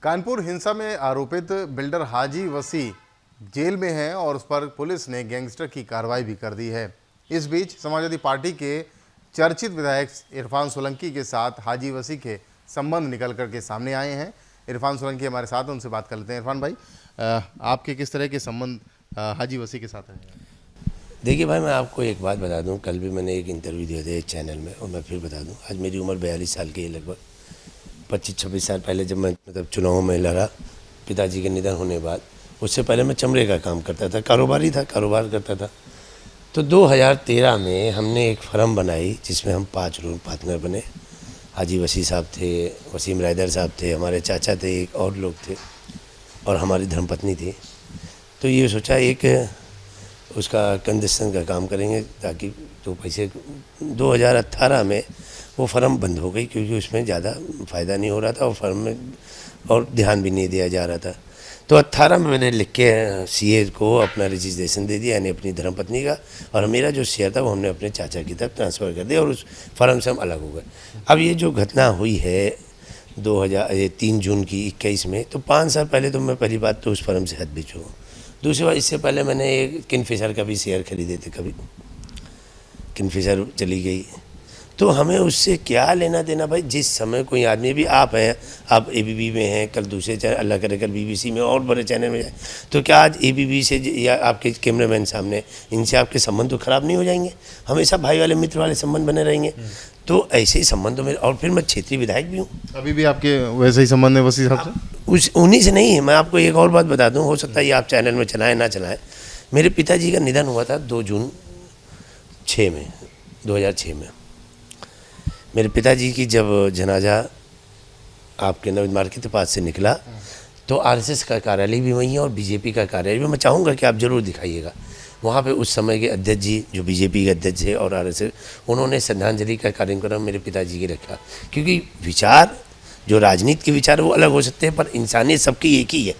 कानपुर हिंसा में आरोपित बिल्डर हाजी वसी जेल में है और उस पर पुलिस ने गैंगस्टर की कार्रवाई भी कर दी है। इस बीच समाजवादी पार्टी के चर्चित विधायक इरफान सोलंकी के साथ हाजी वसी के संबंध निकल कर के सामने आए हैं। इरफान सोलंकी हमारे साथ, उनसे बात कर लेते हैं। इरफान भाई, आपके किस तरह के संबंध हाजी वसी के साथ हैं? देखिए भाई, मैं आपको एक बात बता दूं, कल भी मैंने एक इंटरव्यू दिया था एक चैनल में और मैं फिर बता दूं, आज मेरी उम्र 42 साल की है। लगभग 25-26 साल पहले जब मैं चुनाव में लड़ा, पिताजी के निधन होने के बाद, उससे पहले मैं चमड़े का काम करता था, कारोबारी था, कारोबार करता था। तो 2013 में हमने एक फर्म बनाई जिसमें हम 5 लोग पार्टनर बने। हाजी वसी साहब थे, वसीम रायदर साहब थे, हमारे चाचा थे, एक और लोग थे और हमारी धर्मपत्नी थी। तो ये सोचा एक उसका कंस्ट्रक्शन का काम करेंगे ताकि तो पैसे 2018 में वो फर्म बंद हो गई क्योंकि उसमें ज़्यादा फ़ायदा नहीं हो रहा था और फर्म में और ध्यान भी नहीं दिया जा रहा था। तो 18 में मैंने लिख के सीए को अपना रजिस्ट्रेशन दे दिया, यानी अपनी धर्मपत्नी का, और मेरा जो शेयर था वो हमने अपने चाचा की तरफ ट्रांसफ़र कर दिया और उस फर्म से हम अलग हो गए। अब ये जो घटना हुई है 3 जून की 21 में, तो 5 साल पहले तो मैं पहली बात तो उस फर्म से हट भी चुका हूँ। दूसरी बात, इससे पहले मैंने एक किंगफिशर का भी शेयर खरीदे थे, कभी किंगफिशर चली गई। तो हमें उससे क्या लेना देना भाई? जिस समय कोई आदमी, भी आप हैं, आप एबीपी में हैं, कल दूसरे चैनल, अल्लाह करे कल बीबीसी में और बड़े चैनल में जाए, तो क्या आज एबीपी से या आपके कैमरामैन सामने, इनसे आपके संबंध तो ख़राब नहीं हो जाएंगे? हमेशा भाई वाले मित्र वाले संबंध बने रहेंगे। तो ऐसे ही संबंध मेरे, और फिर मैं क्षेत्रीय विधायक भी हूँ। अभी भी आपके वैसे ही संबंध है वसी साहब से? उन्हीं से नहीं है। मैं आपको एक और बात बता दूँ, हो सकता है ये आप चैनल में चलाएँ ना चलाएँ, मेरे पिताजी का निधन हुआ था 2 जून 2006 में। मेरे पिताजी की जब जनाजा आपके नवीन मार्केट के पास से निकला तो आरएसएस का कार्यालय भी वहीं है और बीजेपी का कार्यालय भी। मैं चाहूँगा कि आप ज़रूर दिखाइएगा वहाँ पे। उस समय के अध्यक्ष जी जो बीजेपी के अध्यक्ष थे और आरएसएस, उन्होंने श्रद्धांजलि का कार्यक्रम मेरे पिताजी की रखा। क्योंकि विचार, जो राजनीति के विचार वो अलग हो सकते हैं पर इंसानियत सबकी एक ही है।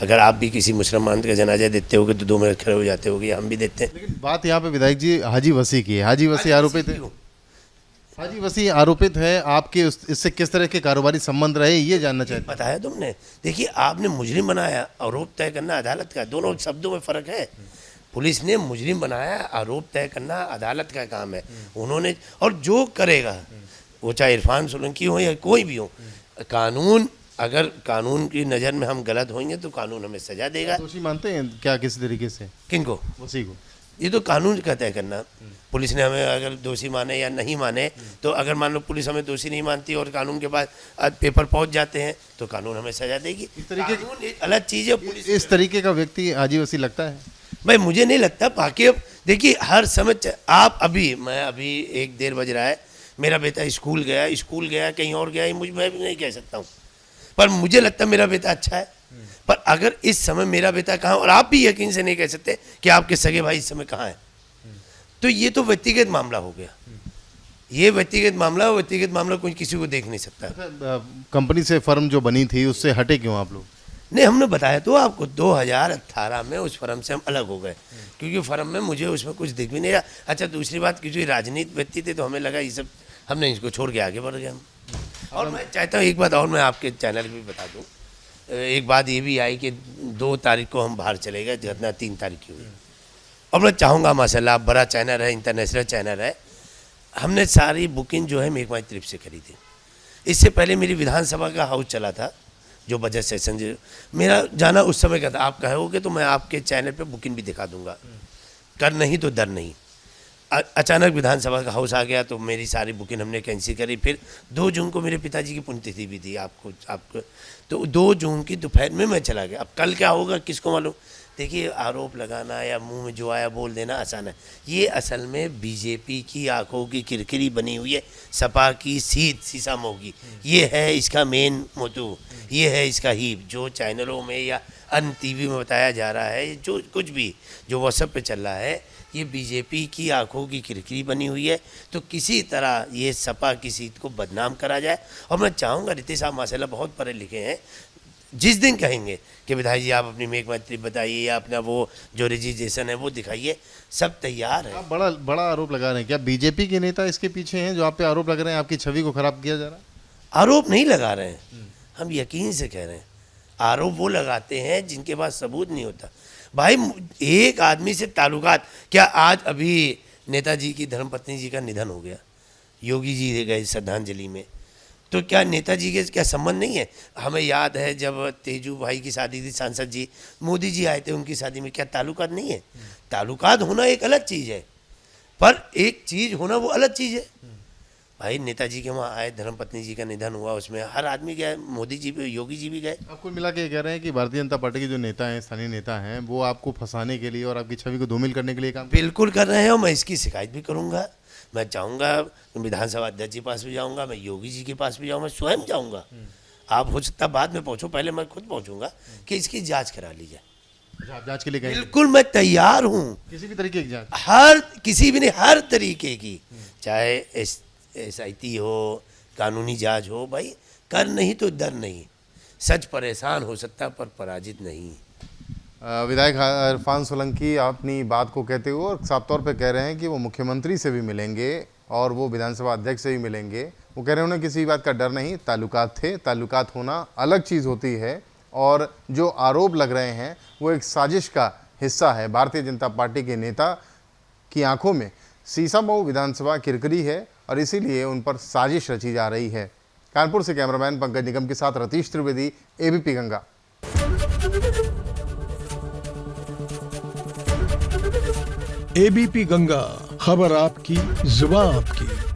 अगर आप भी किसी मुसलमान का जनाजा देते होगे तो 2 मिनट खड़े हो जाते होगे, हम भी देते हैं। लेकिन बात यहाँ पे विधायक जी हाजी वसी की है। हाजी वसी आरोपित है, हाजी वसी आरोपित है। आपके इससे किस तरह के कारोबारी संबंध रहे, ये जानना चाहते हैं। बताया तुमने। देखिए, आपने मुजरिम बनाया, आरोप तय करना अदालत का, दोनों शब्दों में फ़र्क है। पुलिस ने मुजरिम बनाया, आरोप तय करना अदालत का काम है। उन्होंने, और जो करेगा वो चाहे इरफान सोलंकी हो या कोई भी हो, कानून, अगर कानून की नज़र में हम गलत होंगे तो कानून हमें सजा देगा। दोषी मानते हैं क्या किसी तरीके से? किनको? वसी को। ये तो कानून का तय करना। पुलिस ने हमें अगर दोषी माने या नहीं माने, तो अगर मान लो पुलिस हमें दोषी नहीं मानती और कानून के पास पेपर पहुंच जाते हैं तो कानून हमें सजा देगी। इस तरीके कानून एक अलग चीज़ है। पुलिस इस तरीके का व्यक्ति हाजी वसी लगता है भाई? मुझे नहीं लगता। बाकी अब देखिए, हर समय आप मैं अभी 1-1:30 बज रहा है, मेरा बेटा स्कूल गया कहीं और गया, मैं भी नहीं कह सकता हूँ, पर मुझे लगता है मेरा बेटा अच्छा है। पर अगर इस समय मेरा बेटा कहाँ, और आप भी यकीन से नहीं कह सकते कि आपके सगे भाई इस समय कहाँ हैं, तो ये तो व्यक्तिगत मामला हो गया। ये व्यक्तिगत मामला कोई किसी को देख नहीं सकता। कंपनी से फर्म जो बनी थी उससे हटे क्यों आप लोग? नहीं, हमने बताया तो आपको, 2018 में उस फर्म से हम अलग हो गए क्योंकि फर्म में मुझे उसमें कुछ दिख भी नहीं रहा। अच्छा, दूसरी बात, क्योंकि राजनीति व्यक्ति थे तो हमें लगा ये सब, हमने इसको छोड़ के आगे बढ़ गए हम। और मैं चाहता हूँ एक बात और मैं आपके चैनल पे बता दूँ। एक बात ये भी आई कि 2 तारीख को हम बाहर चले गए, घटना 3 तारीख की हुई। और मैं चाहूँगा, माशाल्लाह आप बड़ा चैनल है, इंटरनेशनल चैनल है, हमने सारी बुकिंग जो है मेक माई ट्रिप से करी थी। इससे पहले मेरी विधानसभा का हाउस चला था, जो बजट सेशन, जो मेरा जाना उस समय का था। आप कहोगे तो मैं आपके चैनल पे बुकिंग भी दिखा दूंगा, कर नहीं तो डर नहीं। अचानक विधानसभा का हाउस आ गया तो मेरी सारी बुकिंग हमने कैंसिल करी। फिर 2 जून को मेरे पिताजी की पुण्यतिथि भी थी, आपको तो 2 जून की दोपहर में मैं चला गया। अब कल क्या होगा किसको मालूम। देखिए, आरोप लगाना या मुंह में जो आया बोल देना आसान है। ये असल में बीजेपी की आंखों की किरकिरी बनी हुई है, सपा की शीशम होगी। ये है इसका मेन मोटो, ये है इसका हीप। जो चैनलों में या अन्य टीवी में बताया जा रहा है, जो कुछ भी जो व्हाट्सएप पे चल रहा है, ये बीजेपी की आंखों की किरकिरी बनी हुई है। तो किसी तरह ये सपा की सीट को बदनाम करा जाए। और मैं चाहूँगा, रितेश साहब माशाल्लाह बहुत पढ़े लिखे हैं, जिस दिन कहेंगे कि विधायक जी आप अपनी मेक माई ट्रिप बताइए या अपना वो जो रजिस्ट्रेशन है वो दिखाइए, सब तैयार है। आप बड़ा आरोप लगा रहे हैं, क्या बीजेपी के नेता इसके पीछे हैं जो आप पे आरोप लग रहे हैं, आपकी छवि को खराब किया जा रहा है? आरोप नहीं लगा रहे हैं, हम यकीन से कह रहे हैं। आरोप वो लगाते हैं जिनके पास सबूत नहीं होता। भाई एक आदमी से ताल्लुकात, क्या आज अभी नेताजी की धर्मपत्नी जी का निधन हो गया, योगी जी गए श्रद्धांजलि में, तो क्या नेताजी के क्या संबंध नहीं है? हमें याद है जब तेजू भाई की शादी थी, सांसद जी मोदी जी आए थे उनकी शादी में, क्या ताल्लुकात नहीं है? ताल्लुकात होना एक अलग चीज़ है, पर एक चीज़ होना वो अलग चीज़ है। भाई नेताजी के वहाँ आए, धर्मपत्नी जी का निधन हुआ, उसमें हर आदमी गया, मोदी जी भी, योगी जी भी गए। अब कुल मिला के ये कह रहे हैं कि भारतीय जनता पार्टी के जो नेता हैं, स्थानीय नेता हैं, वो आपको फंसाने के लिए और आपकी छवि को धूमिल करने के लिए काम बिल्कुल कर रहे हैं, और मैं इसकी शिकायत भी करूंगा। मैं चाहूँगा विधानसभा अध्यक्ष जी के पास भी जाऊँगा, मैं योगी जी के पास भी जाऊँगा, मैं स्वयं जाऊँगा। आप हो सकता बाद में पहुँचो, पहले मैं खुद पहुँचूंगा कि इसकी जाँच करा ली जाए। आप जांच के लिए गए? बिल्कुल मैं तैयार हूँ, किसी भी तरीके की जांच? हर किसी भी नहीं, हर तरीके की, चाहे SIT हो, कानूनी जांच हो, भाई कर नहीं तो डर नहीं। सच परेशान हो सकता पर पराजित नहीं। विधायक इरफान सोलंकी अपनी बात को कहते हुए और साफ तौर पे कह रहे हैं कि वो मुख्यमंत्री से भी मिलेंगे और वो विधानसभा अध्यक्ष से भी मिलेंगे। वो कह रहे हैं उन्हें किसी बात का डर नहीं, ताल्लुकात थे, ताल्लुकात होना अलग चीज़ होती है, और जो आरोप लग रहे हैं वो एक साजिश का हिस्सा है। भारतीय जनता पार्टी के नेता की आंखों में शीशामऊ विधानसभा किरकिरी है और इसीलिए उन पर साजिश रची जा रही है। कानपुर से कैमरामैन पंकज निगम के साथ रतीश त्रिवेदी, ABP गंगा। ABP गंगा, खबर आपकी, जुबान आपकी।